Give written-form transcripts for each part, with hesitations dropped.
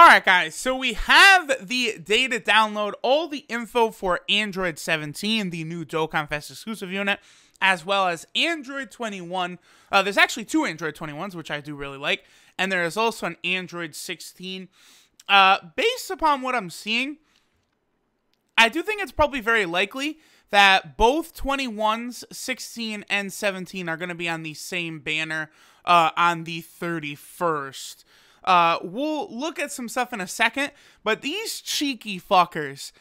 Alright guys, so we have the day to download all the info for Android 17, the new Dokkan Fest exclusive unit, as well as Android 21. There's actually two Android 21s, which I do really like, and there is also an Android 16. Based upon what I'm seeing, I do think it's probably very likely that both 21s, 16, and 17 are going to be on the same banner on the 31st. We'll look at some stuff in a second, but these cheeky fuckers,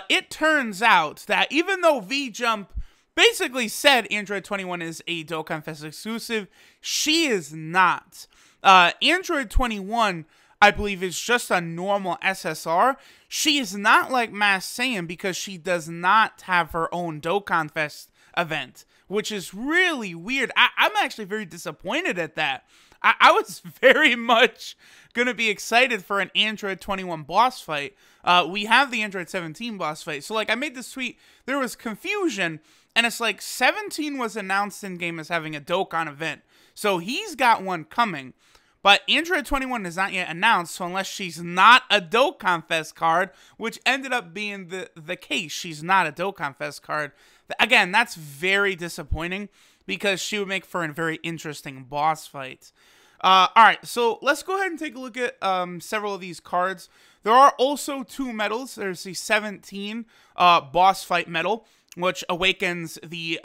it turns out that even though V-Jump basically said Android 21 is a Dokkan Fest exclusive, she is not. Android 21, I believe, is just a normal SSR. She is not like Mass Saiyan because she does not have her own Dokkan Fest event, which is really weird. I'm actually very disappointed at that. I was very much going to be excited for an Android 21 boss fight. We have the Android 17 boss fight. So, like, I made this tweet. There was confusion, and it's like 17 was announced in-game as having a Dokkan event. So, he's got one coming. But Android 21 is not yet announced, so unless she's not a Dokkan Fest card, which ended up being the case, she's not a Dokkan Fest card. Again, that's very disappointing because she would make for a very interesting boss fight. Alright, so let's go ahead and take a look at several of these cards. There are also two medals. There's the 17 boss fight medal, which awakens the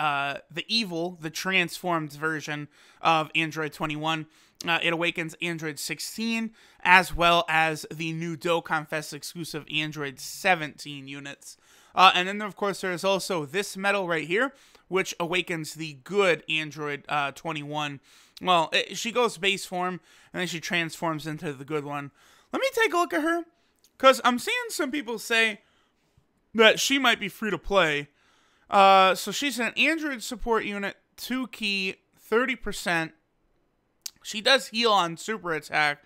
evil, the transformed version of Android 21. It awakens Android 16, as well as the new Dokkan Fest exclusive Android 17 units. And then, of course, there's also this medal right here, which awakens the good Android 21. Well, she goes base form, and then she transforms into the good one. Let me take a look at her, because I'm seeing some people say that she might be free to play. So she's an Android support unit, 2 key, 30%. She does heal on super attack,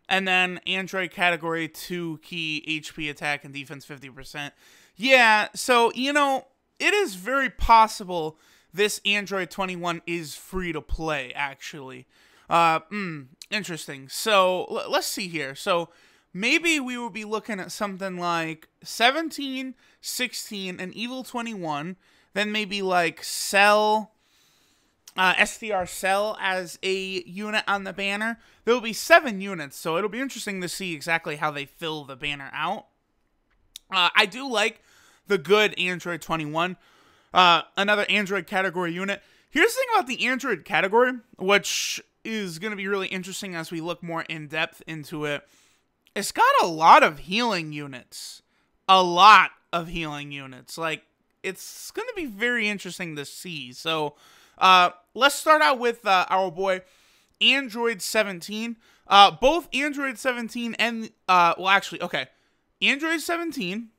and then Android category 2 key, HP attack and defense 50%. Yeah, so, you know, it is very possible this Android 21 is free to play, actually. Interesting. So, let's see here. So, maybe we will be looking at something like 17, 16, and Evil 21. Then maybe like Cell, STR Cell as a unit on the banner. There will be 7 units, so it'll be interesting to see exactly how they fill the banner out. I do like the good Android 21. Another Android category unit. Here's the thing about the Android category, which is going to be really interesting as we look more in depth into it. It's got a lot of healing units. A lot of healing units. Like, it's going to be very interesting to see. So, let's start out with our boy Android 17. Both Android 17 and, well, actually, okay. Android 17,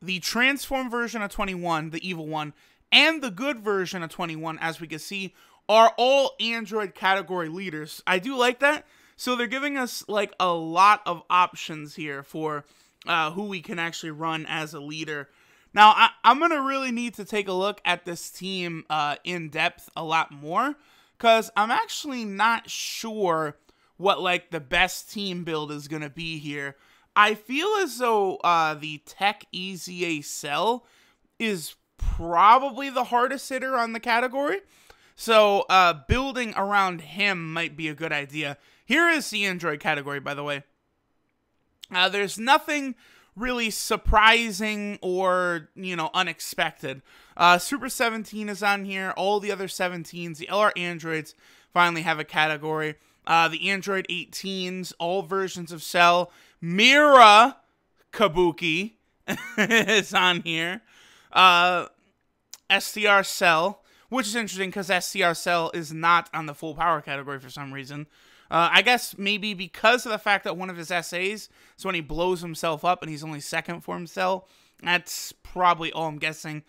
the transform version of 21, the evil one, and the good version of 21, as we can see, are all Android category leaders. I do like that. So they're giving us, like, a lot of options here for who we can actually run as a leader. Now, I'm going to really need to take a look at this team in depth a lot more, because I'm actually not sure what, like, the best team build is going to be here. I feel as though the Tech EZA Cell is probably the hardest hitter on the category. So, building around him might be a good idea. Here is the Android category, by the way. There's nothing really surprising or, you know, unexpected. Super 17 is on here. All the other 17s, the LR Androids, finally have a category. The Android 18s, all versions of Cell. Mira Kabuki is on here. STR Cell, which is interesting because STR Cell is not on the full power category for some reason. I guess maybe because of the fact that one of his SAs is when he blows himself up and he's only second form Cell. That's probably all I'm guessing.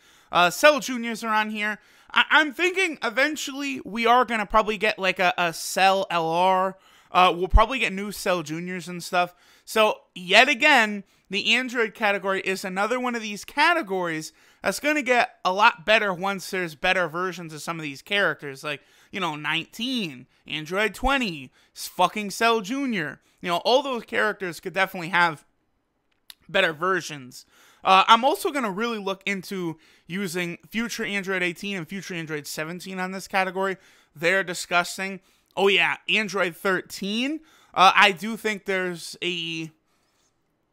Cell Juniors are on here. I'm thinking eventually we are going to probably get like a Cell LR. We'll probably get new Cell Juniors and stuff. So, yet again, the Android category is another one of these categories that's going to get a lot better once there's better versions of some of these characters. Like, you know, 19, Android 20, fucking Cell Jr., You know, all those characters could definitely have better versions. I'm also going to really look into using future Android 18 and future Android 17 on this category. They're discussing, oh yeah, Android 13. I do think there's a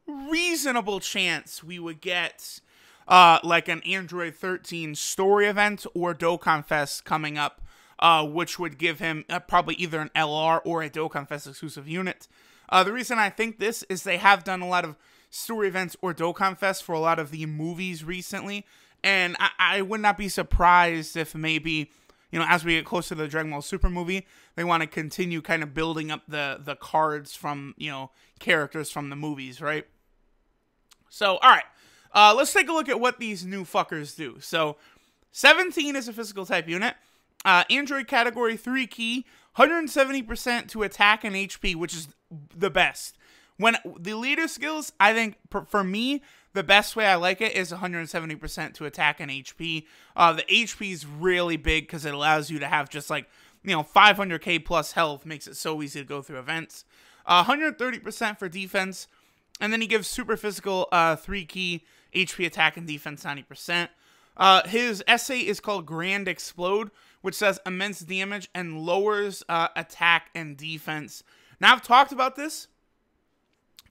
reasonable chance we would get like an Android 13 story event or Dokkan Fest coming up, which would give him probably either an LR or a Dokkan Fest exclusive unit. The reason I think this is they have done a lot of story events or Dokkan Fest for a lot of the movies recently, and I would not be surprised if maybe, you know, as we get closer to the Dragon Ball Super movie, they want to continue kind of building up the cards from, you know, characters from the movies, right? So, alright, let's take a look at what these new fuckers do. So, 17 is a physical type unit, Android category 3 key, 170% to attack and HP, which is the best. When the leader skills, I think, for me, the best way I like it is 170% to attack and HP. The HP is really big because it allows you to have just like, you know, 500k plus health, makes it so easy to go through events. 130% for defense, and then he gives super physical 3 key HP attack and defense 90%. His essay is called Grand Explode, which does immense damage and lowers attack and defense. Now, I've talked about this.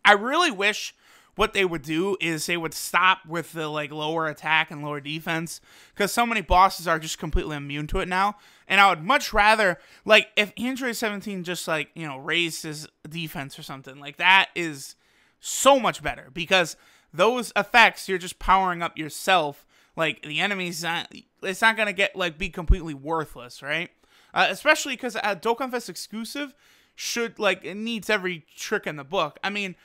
I really wish what they would do is they would stop with the like lower attack and lower defense, because so many bosses are just completely immune to it now. And I would much rather, like, if Android 17 just like, you know, raised his defense or something, like that is so much better, because those effects you're just powering up yourself. Like, the enemy's not, it's not gonna get like be completely worthless, right? Especially because a Dokkan Fest exclusive should, like, it needs every trick in the book. I mean,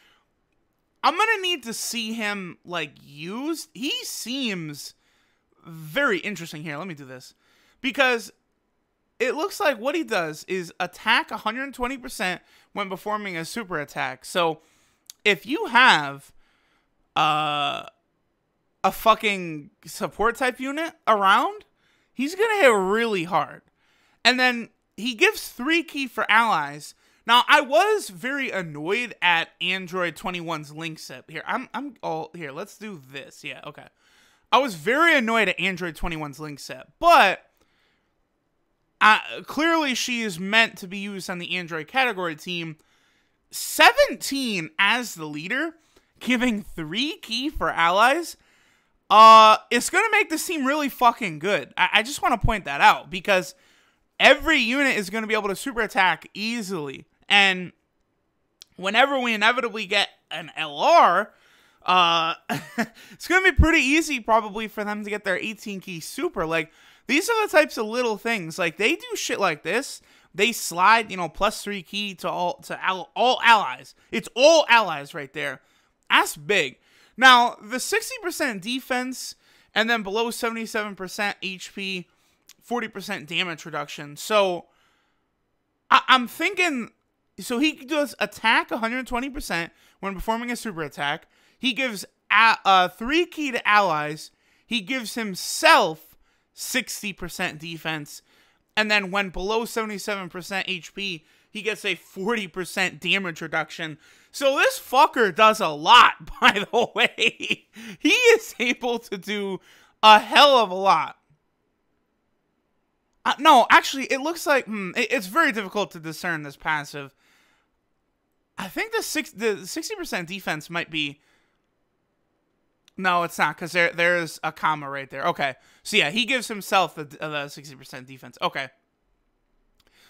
I'm gonna need to see him like used. He seems very interesting here. Let me do this, because it looks like what he does is attack 120% when performing a super attack. So if you have a fucking support type unit around, he's gonna hit really hard. And then he gives 3 key for allies. Now, I was very annoyed at Android 21's link set. Here, here, let's do this. Yeah, okay. I was very annoyed at Android 21's link set, but clearly she is meant to be used on the Android category team. 17 as the leader, giving 3 key for allies, it's going to make this team really fucking good. I just want to point that out, because every unit is going to be able to super attack easily. And whenever we inevitably get an LR, it's going to be pretty easy probably for them to get their 18 key super. Like, these are the types of little things. Like, they do shit like this. They slide, you know, plus 3 key to all allies. It's all allies right there. That's big. Now, the 60% defense and then below 77% HP, 40% damage reduction. So, I'm thinking, so he does attack 120% when performing a super attack. He gives 3 key to allies. He gives himself 60% defense. And then when below 77% HP, he gets a 40% damage reduction. So this fucker does a lot, by the way. He is able to do a hell of a lot. No, actually, it looks like, it's very difficult to discern this passive. I think the 60% defense might be, no, it's not, because there's a comma right there. Okay, so yeah, he gives himself the 60% defense. Okay.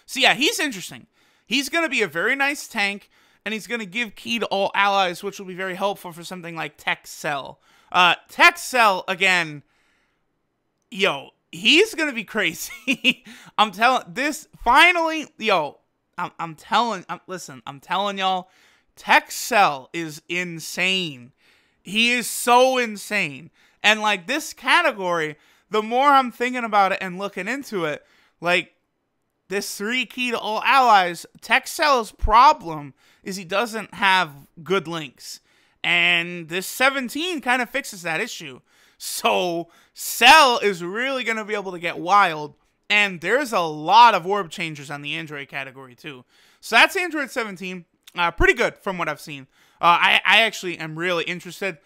So yeah, he's interesting. He's going to be a very nice tank, and he's going to give key to all allies, which will be very helpful for something like Tech Cell. Tech Cell, again, yo, he's going to be crazy. I'm telling, this, finally, yo, I'm telling y'all, Tech Cell is insane. He is so insane. And, like, this category, the more I'm thinking about it and looking into it, like, this 3 key to all allies, Tech Cell's problem is he doesn't have good links. And this 17 kind of fixes that issue. So, Cell is really going to be able to get wild. And there's a lot of orb changers on the Android category, too. So that's Android 17. Pretty good from what I've seen. I actually am really interested.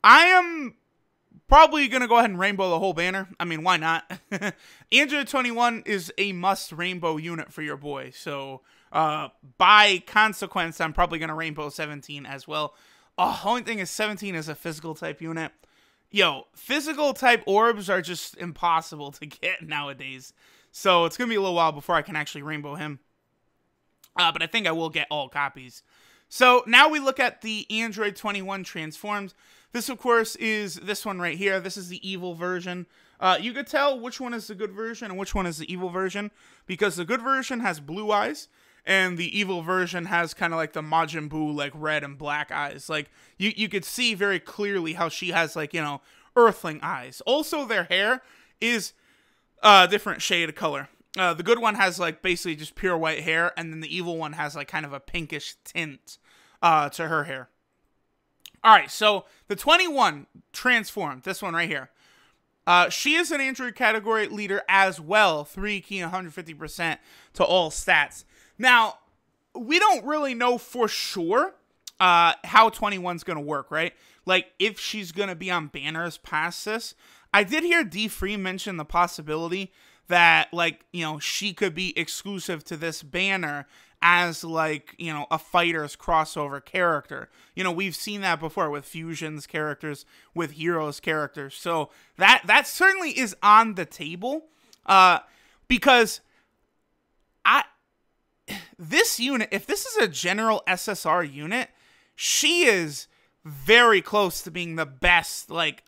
I am probably going to go ahead and rainbow the whole banner. I mean, why not? Android 21 is a must rainbow unit for your boy. So, by consequence, I'm probably going to rainbow 17 as well. Only thing is 17 is a physical type unit. Yo, physical type orbs are just impossible to get nowadays. So, it's going to be a little while before I can actually rainbow him. But I think I will get all copies. So, now we look at the Android 21 transforms. This, of course, is this one right here. This is the evil version. You could tell which one is the good version and which one is the evil version, because the good version has blue eyes, and the evil version has kind of like the Majin Buu, like red and black eyes. Like, you could see very clearly how she has, like, you know, earthling eyes. Also, their hair is a different shade of color. The good one has, like, basically just pure white hair, and then the evil one has, like, kind of a pinkish tint to her hair. Alright, so the 21 transformed, this one right here. She is an Android category leader as well. 3 key, 150% to all stats. Now, we don't really know for sure how 21's going to work, right? Like, if she's going to be on banners past this. I did hear D Free mention the possibility that, like, you know, she could be exclusive to this banner as, like, you know, a fighter's crossover character. You know, we've seen that before with Fusion's characters, with Heroes characters. So that certainly is on the table, because this unit, if this is a general SSR unit, she is very close to being the best, like,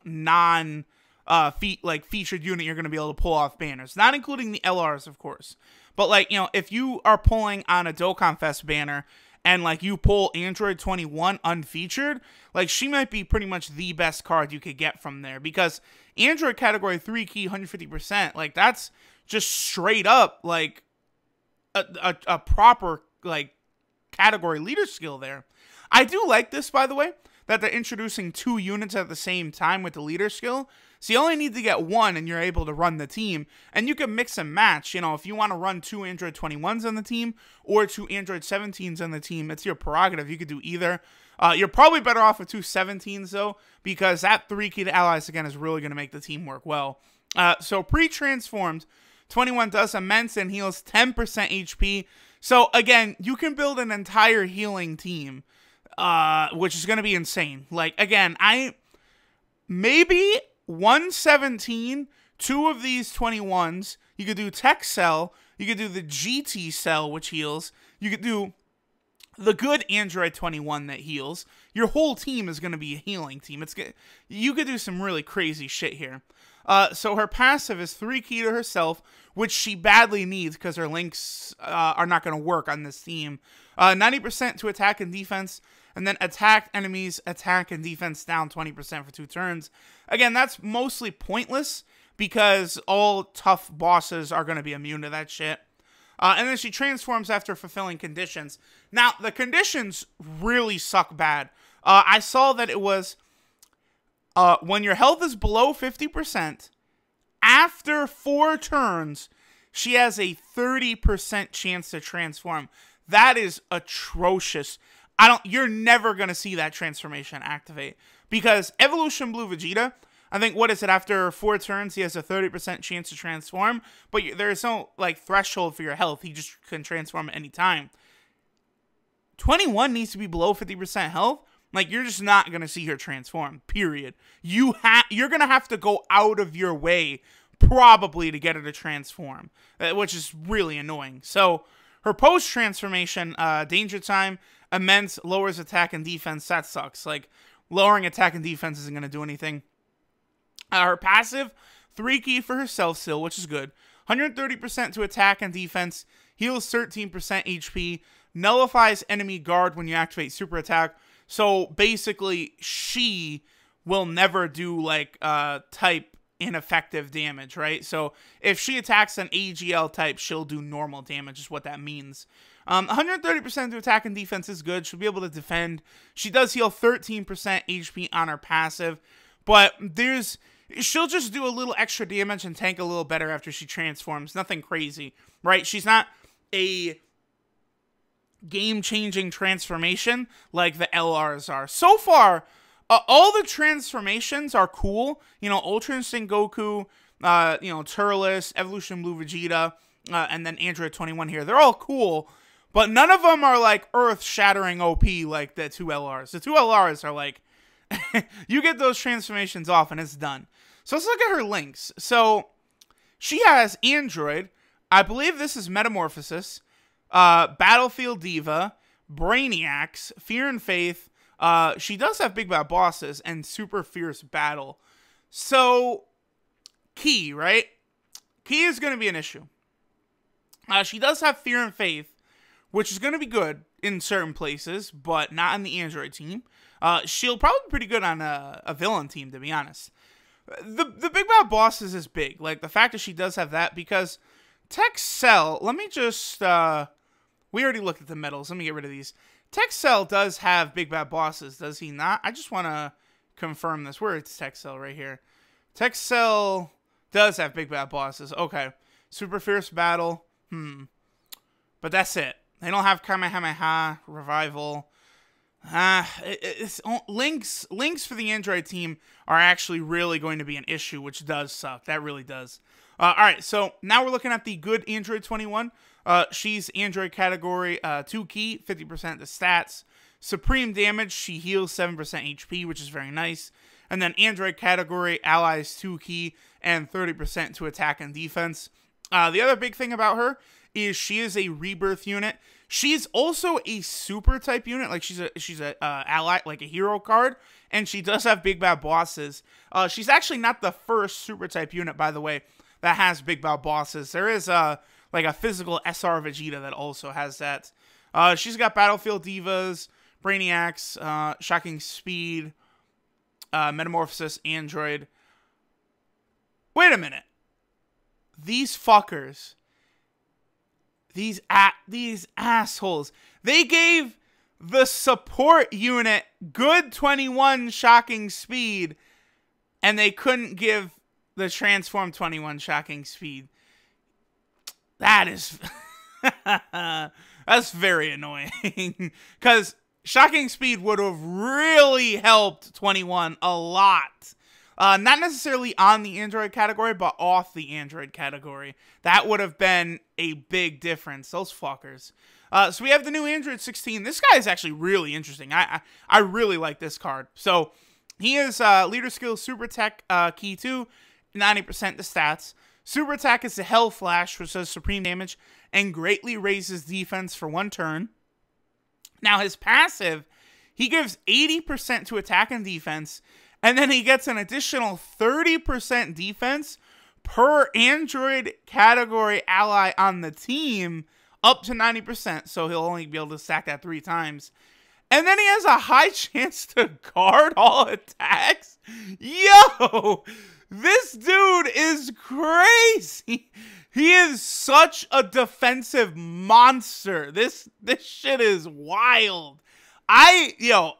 featured unit you're going to be able to pull off banners. Not including the LRs, of course. But, like, you know, if you are pulling on a Dokkan Fest banner and, like, you pull Android 21 unfeatured, like, she might be pretty much the best card you could get from there. Because Android category 3 key, 150%, like, that's just straight up, like, a proper, like, category leader skill there. I do like this, by the way, that they're introducing 2 units at the same time with the leader skill. So you only need to get 1 and you're able to run the team. And you can mix and match. You know, if you want to run 2 Android 21s on the team or 2 Android 17s on the team, it's your prerogative. You could do either. You're probably better off with 2 17s, though, because that 3 key to allies, again, is really going to make the team work well. So pre-transformed, 21 does immense and heals 10% HP. So, again, you can build an entire healing team, which is going to be insane. Like, again, maybe 117, 2 of these 21s. You could do Tech Cell. You could do the GT Cell, which heals. You could do the good Android 21 that heals. Your whole team is going to be a healing team. You could do some really crazy shit here. So her passive is 3 key to herself, which she badly needs because her links are not going to work on this team. 90% to attack and defense. And then attack enemies, attack and defense down 20% for 2 turns. Again, that's mostly pointless because all tough bosses are going to be immune to that shit. And then she transforms after fulfilling conditions. Now, the conditions really suck bad. I saw that it was when your health is below 50%, after 4 turns, she has a 30% chance to transform. That is atrocious. You're never going to see that transformation activate. Because Evolution Blue Vegeta, I think, what is it, after 4 turns, he has a 30% chance to transform. But there is no, like, threshold for your health. He just can transform at any time. 21 needs to be below 50% health. Like, you're just not going to see her transform, period. You're going to have to go out of your way, probably, to get her to transform. Which is really annoying. So, her post-transformation, Danger Time, immense, lowers attack and defense. That sucks. Like, lowering attack and defense isn't going to do anything. Her passive, 3 key for herself still, which is good. 130% to attack and defense. Heals 13% HP. Nullifies enemy guard when you activate super attack. So, basically, she will never do, like, type ineffective damage, right? So, if she attacks an AGL type, she'll do normal damage, is what that means. 130% to attack and defense is good. She'll be able to defend. She does heal 13% HP on her passive. But she'll just do a little extra damage and tank a little better after she transforms. Nothing crazy, right? She's not a game-changing transformation like the LRs are. So far, all the transformations are cool. You know, Ultra Instinct Goku, you know, Turles, Evolution Blue Vegeta, and then Android 21 here. They're all cool, but none of them are like earth-shattering OP like the two LRs. The two LRs are like, you get those transformations off and it's done. So let's look at her links. So she has Android. I believe this is Metamorphosis, Battlefield Diva, Brainiacs, Fear and Faith. She does have Big Bad Bosses and Super Fierce Battle. So, Ki, right? Ki is going to be an issue. She does have Fear and Faith, which is going to be good in certain places, but not on the Android team. She'll probably be pretty good on a villain team, to be honest. The Big Bad Bosses is big. Like, the fact that she does have that, because Texel, let me just, we already looked at the medals. Let me get rid of these. Texel does have Big Bad Bosses, does he not? I just want to confirm this. Where is Texel? Right here. Texel does have Big Bad Bosses. Okay. Super Fierce Battle. But that's it. They don't have Kamehameha, Revival. Links for the Android team are actually really going to be an issue, which does suck. That really does. Alright, so now we're looking at the good Android 21. She's Android category 2 Ki, 50% the stats. Supreme damage, she heals 7% HP, which is very nice. And then Android category, allies 2 Ki, and 30% to attack and defense. The other big thing about her is she is a rebirth unit. She's also a super type unit, like she's a ally, like a hero card, and she does have Big Bad Bosses. She's actually not the first super type unit, by the way, that has Big Bad Bosses. There is like a physical SR Vegeta that also has that. She's got Battlefield Divas, Brainiacs, Shocking Speed, Metamorphosis, Android. Wait a minute. These fuckers. These assholes. They gave the support unit good 21 Shocking Speed, and they couldn't give the Transform 21 Shocking Speed. That is... that's very annoying. Because Shocking Speed would have really helped 21 a lot. Not necessarily on the Android category, but off the Android category. That would have been a big difference. Those fuckers. So we have the new Android 16. This guy is actually really interesting. I really like this card. So he is Leader Skill Super Tech Ki 2, 90% the stats. Super Attack is the Hell Flash, which does supreme damage and greatly raises defense for 1 turn. Now his passive, he gives 80% to attack and defense, and then he gets an additional 30% defense per Android category ally on the team, up to 90%, so he'll only be able to stack that 3 times. And then he has a high chance to guard all attacks. Yo! This dude is crazy. He is such a defensive monster. This shit is wild. I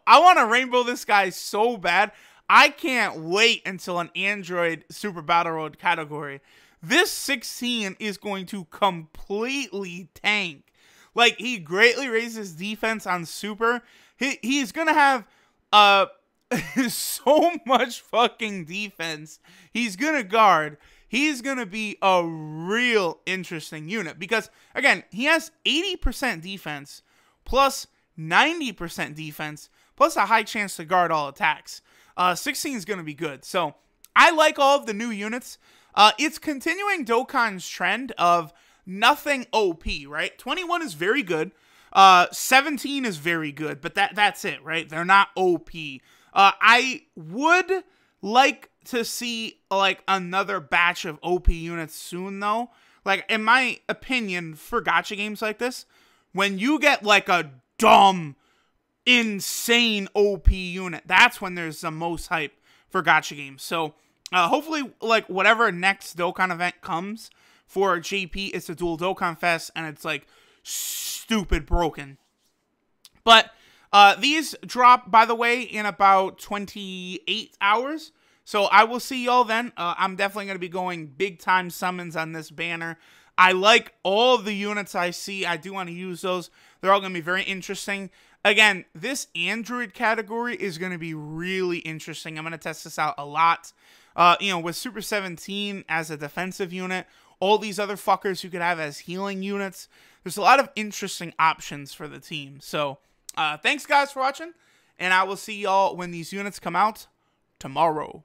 want to rainbow this guy so bad. I can't wait until an Android Super Battle Road category. This 16 is going to completely tank. Like, he greatly raises defense on Super. He's going to have so much fucking defense. He's going to guard. He's going to be a real interesting unit. Because, again, he has 80% defense plus 90% defense plus a high chance to guard all attacks. 16 is going to be good. So, I like all of the new units. It's continuing Dokkan's trend of nothing OP, right? 21 is very good. 17 is very good, but that's it, right? They're not OP. I would like to see, like, another batch of OP units soon, though. Like, in my opinion, for gacha games like this, when you get, like, a dumb, insane OP unit, that's when there's the most hype for gacha games. So, hopefully, like, whatever next Dokkan event comes for JP, it's a dual Dokkan Fest, and it's, like, stupid broken. But these drop, by the way, in about 28 hours. So I will see y'all then. I'm definitely going to be going big time summons on this banner. I like all the units I see. I do want to use those. They're all going to be very interesting. Again, this Android category is going to be really interesting. I'm going to test this out a lot. With Super 17 as a defensive unit, all these other fuckers you could have as healing units. There's a lot of interesting options for the team. So, thanks guys for watching, and I will see y'all when these units come out tomorrow.